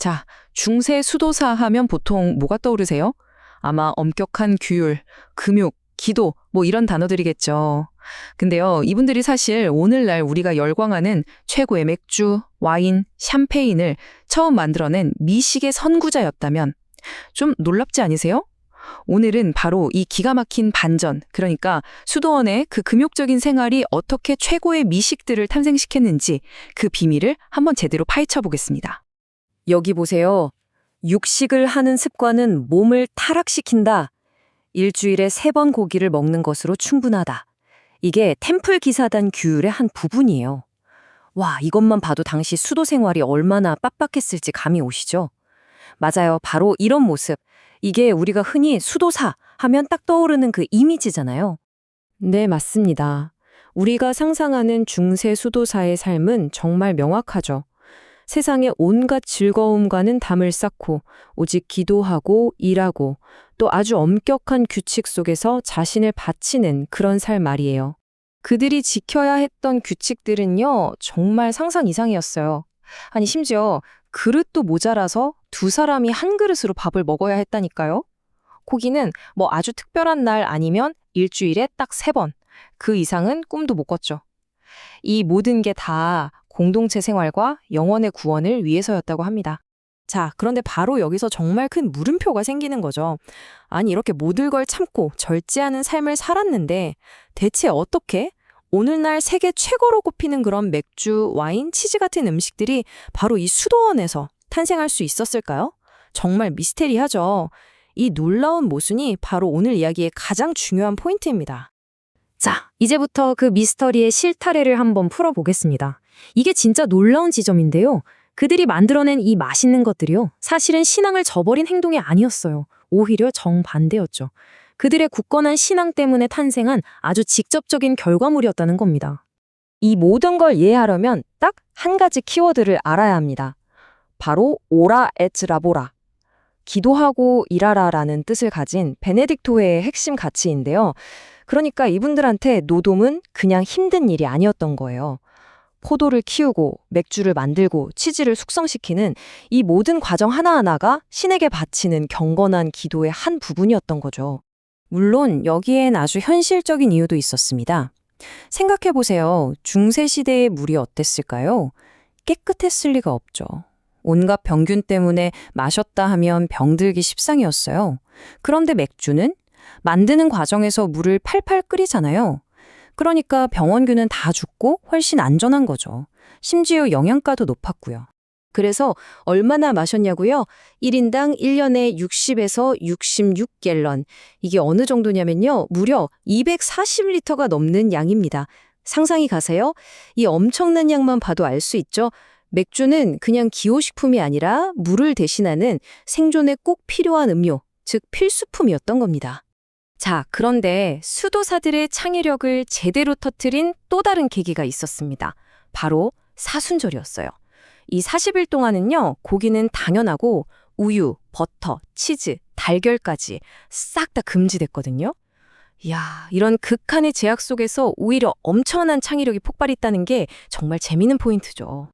자, 중세 수도사 하면 보통 뭐가 떠오르세요? 아마 엄격한 규율, 금욕, 기도, 뭐 이런 단어들이겠죠. 근데요, 이분들이 사실 오늘날 우리가 열광하는 최고의 맥주, 와인, 샴페인을 처음 만들어낸 미식의 선구자였다면 좀 놀랍지 않으세요? 오늘은 바로 이 기가 막힌 반전, 그러니까 수도원의 그 금욕적인 생활이 어떻게 최고의 미식들을 탄생시켰는지 그 비밀을 한번 제대로 파헤쳐 보겠습니다. 여기 보세요. 육식을 하는 습관은 몸을 타락시킨다. 일주일에 3번 고기를 먹는 것으로 충분하다. 이게 템플 기사단 규율의 한 부분이에요. 와, 이것만 봐도 당시 수도 생활이 얼마나 빡빡했을지 감이 오시죠? 맞아요. 바로 이런 모습. 이게 우리가 흔히 수도사 하면 딱 떠오르는 그 이미지잖아요. 네, 맞습니다. 우리가 상상하는 중세 수도사의 삶은 정말 명확하죠. 세상의 온갖 즐거움과는 담을 쌓고 오직 기도하고 일하고 또 아주 엄격한 규칙 속에서 자신을 바치는 그런 삶 말이에요. 그들이 지켜야 했던 규칙들은요, 정말 상상 이상이었어요. 아니, 심지어 그릇도 모자라서 2사람이 한 그릇으로 밥을 먹어야 했다니까요. 고기는 뭐 아주 특별한 날 아니면 일주일에 딱 3번, 그 이상은 꿈도 못 꿨죠. 이 모든 게 다 공동체 생활과 영혼의 구원을 위해서였다고 합니다. 자, 그런데 바로 여기서 정말 큰 물음표가 생기는 거죠. 아니, 이렇게 모든 걸 참고 절제하는 삶을 살았는데 대체 어떻게 오늘날 세계 최고로 꼽히는 그런 맥주, 와인, 치즈 같은 음식들이 바로 이 수도원에서 탄생할 수 있었을까요? 정말 미스테리하죠. 이 놀라운 모순이 바로 오늘 이야기의 가장 중요한 포인트입니다. 자, 이제부터 그 미스터리의 실타래를 한번 풀어보겠습니다. 이게 진짜 놀라운 지점인데요. 그들이 만들어낸 이 맛있는 것들이요. 사실은 신앙을 저버린 행동이 아니었어요. 오히려 정반대였죠. 그들의 굳건한 신앙 때문에 탄생한 아주 직접적인 결과물이었다는 겁니다. 이 모든 걸 이해하려면 딱 한 가지 키워드를 알아야 합니다. 바로 오라 에트 라보라. 기도하고 일하라라는 뜻을 가진 베네딕토회의 핵심 가치인데요. 그러니까 이분들한테 노동은 그냥 힘든 일이 아니었던 거예요. 포도를 키우고 맥주를 만들고 치즈를 숙성시키는 이 모든 과정 하나하나가 신에게 바치는 경건한 기도의 한 부분이었던 거죠. 물론 여기엔 아주 현실적인 이유도 있었습니다. 생각해보세요. 중세시대의 물이 어땠을까요? 깨끗했을 리가 없죠. 온갖 병균 때문에 마셨다 하면 병들기 십상이었어요. 그런데 맥주는 만드는 과정에서 물을 팔팔 끓이잖아요. 그러니까 병원균은 다 죽고 훨씬 안전한 거죠. 심지어 영양가도 높았고요. 그래서 얼마나 마셨냐고요? 1인당 1년에 60에서 66갤런. 이게 어느 정도냐면요. 무려 240리터가 넘는 양입니다. 상상이 가세요? 이 엄청난 양만 봐도 알 수 있죠? 맥주는 그냥 기호식품이 아니라 물을 대신하는 생존에 꼭 필요한 음료, 즉 필수품이었던 겁니다. 자, 그런데 수도사들의 창의력을 제대로 터뜨린 또 다른 계기가 있었습니다. 바로 사순절이었어요. 이 40일 동안은요, 고기는 당연하고 우유, 버터, 치즈, 달걀까지 싹 다 금지됐거든요. 이야, 이런 극한의 제약 속에서 오히려 엄청난 창의력이 폭발했다는 게 정말 재미있는 포인트죠.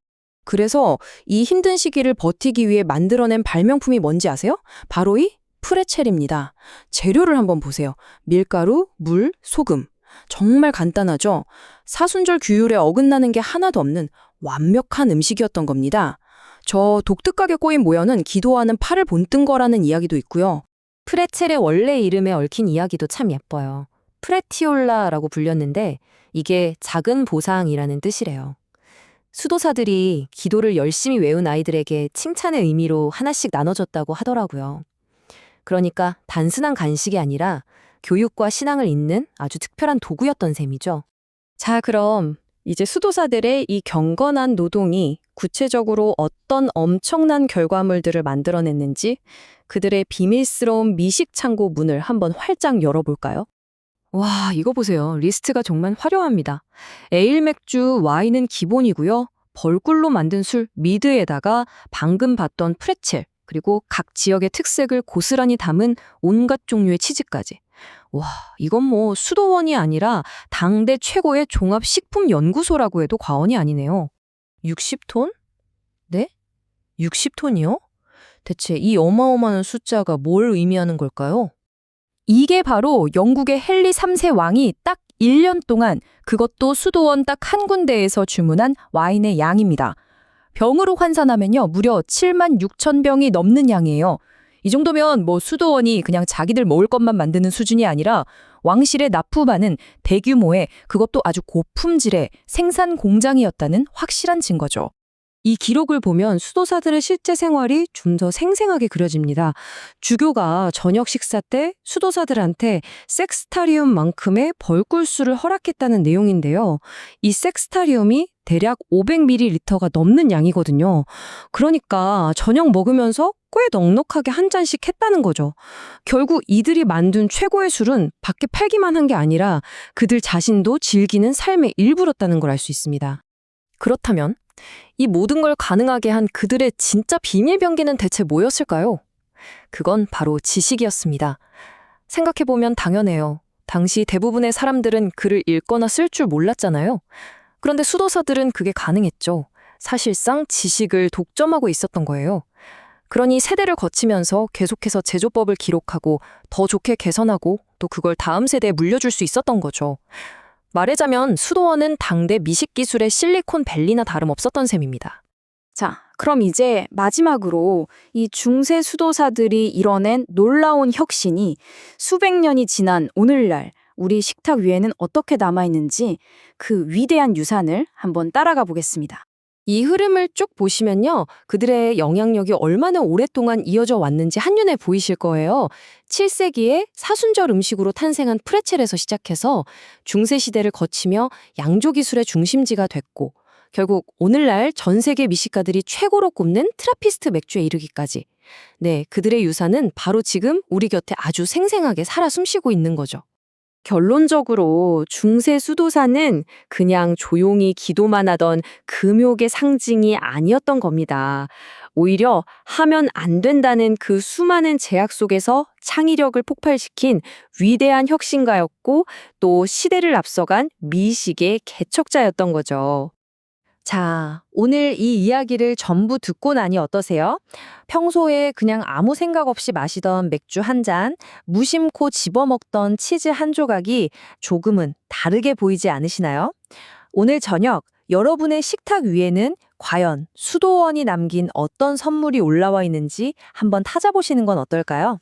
그래서 이 힘든 시기를 버티기 위해 만들어낸 발명품이 뭔지 아세요? 바로 이 프레첼입니다. 재료를 한번 보세요. 밀가루, 물, 소금. 정말 간단하죠? 사순절 규율에 어긋나는 게 하나도 없는 완벽한 음식이었던 겁니다. 저 독특하게 꼬인 모양은 기도하는 팔을 본뜬 거라는 이야기도 있고요. 프레첼의 원래 이름에 얽힌 이야기도 참 예뻐요. 프레티올라라고 불렸는데 이게 작은 보상이라는 뜻이래요. 수도사들이 기도를 열심히 외운 아이들에게 칭찬의 의미로 하나씩 나눠줬다고 하더라고요. 그러니까 단순한 간식이 아니라 교육과 신앙을 잇는 아주 특별한 도구였던 셈이죠. 자, 그럼 이제 수도사들의 이 경건한 노동이 구체적으로 어떤 엄청난 결과물들을 만들어냈는지 그들의 비밀스러운 미식 창고 문을 한번 활짝 열어볼까요? 와, 이거 보세요. 리스트가 정말 화려합니다. 에일 맥주, 와인은 기본이고요. 벌꿀로 만든 술, 미드에다가 방금 봤던 프레첼, 그리고 각 지역의 특색을 고스란히 담은 온갖 종류의 치즈까지. 와, 이건 뭐 수도원이 아니라 당대 최고의 종합식품연구소라고 해도 과언이 아니네요. 60톤? 네? 60톤이요? 대체 이 어마어마한 숫자가 뭘 의미하는 걸까요? 이게 바로 영국의 헨리 3세 왕이 딱 1년 동안 그것도 수도원 딱 한 군데에서 주문한 와인의 양입니다. 병으로 환산하면요, 무려 7만 6천 병이 넘는 양이에요. 이 정도면 뭐 수도원이 그냥 자기들 먹을 것만 만드는 수준이 아니라 왕실에 납품하는 대규모의 그것도 아주 고품질의 생산 공장이었다는 확실한 증거죠. 이 기록을 보면 수도사들의 실제 생활이 좀 더 생생하게 그려집니다. 주교가 저녁 식사 때 수도사들한테 섹스타리움만큼의 벌꿀수를 허락했다는 내용인데요. 이 섹스타리움이 대략 500ml가 넘는 양이거든요. 그러니까 저녁 먹으면서 꽤 넉넉하게 한 잔씩 했다는 거죠. 결국 이들이 만든 최고의 술은 밖에 팔기만 한 게 아니라 그들 자신도 즐기는 삶의 일부였다는 걸 알 수 있습니다. 그렇다면 이 모든 걸 가능하게 한 그들의 진짜 비밀 병기는 대체 뭐였을까요? 그건 바로 지식이었습니다. 생각해보면 당연해요. 당시 대부분의 사람들은 글을 읽거나 쓸 줄 몰랐잖아요. 그런데 수도사들은 그게 가능했죠. 사실상 지식을 독점하고 있었던 거예요. 그러니 세대를 거치면서 계속해서 제조법을 기록하고 더 좋게 개선하고 또 그걸 다음 세대에 물려줄 수 있었던 거죠. 말하자면 수도원은 당대 미식기술의 실리콘밸리나 다름없었던 셈입니다. 자, 그럼 이제 마지막으로 이 중세 수도사들이 이뤄낸 놀라운 혁신이 수백 년이 지난 오늘날 우리 식탁 위에는 어떻게 남아있는지 그 위대한 유산을 한번 따라가 보겠습니다. 이 흐름을 쭉 보시면요. 그들의 영향력이 얼마나 오랫동안 이어져 왔는지 한눈에 보이실 거예요. 7세기에 사순절 음식으로 탄생한 프레첼에서 시작해서 중세시대를 거치며 양조기술의 중심지가 됐고 결국 오늘날 전 세계 미식가들이 최고로 꼽는 트라피스트 맥주에 이르기까지. 네, 그들의 유산은 바로 지금 우리 곁에 아주 생생하게 살아 숨쉬고 있는 거죠. 결론적으로 중세 수도사는 그냥 조용히 기도만 하던 금욕의 상징이 아니었던 겁니다. 오히려 하면 안 된다는 그 수많은 제약 속에서 창의력을 폭발시킨 위대한 혁신가였고 또 시대를 앞서간 미식의 개척자였던 거죠. 자, 오늘 이 이야기를 전부 듣고 나니 어떠세요? 평소에 그냥 아무 생각 없이 마시던 맥주 한 잔, 무심코 집어먹던 치즈 한 조각이 조금은 다르게 보이지 않으시나요? 오늘 저녁 여러분의 식탁 위에는 과연 수도원이 남긴 어떤 선물이 올라와 있는지 한번 찾아보시는 건 어떨까요?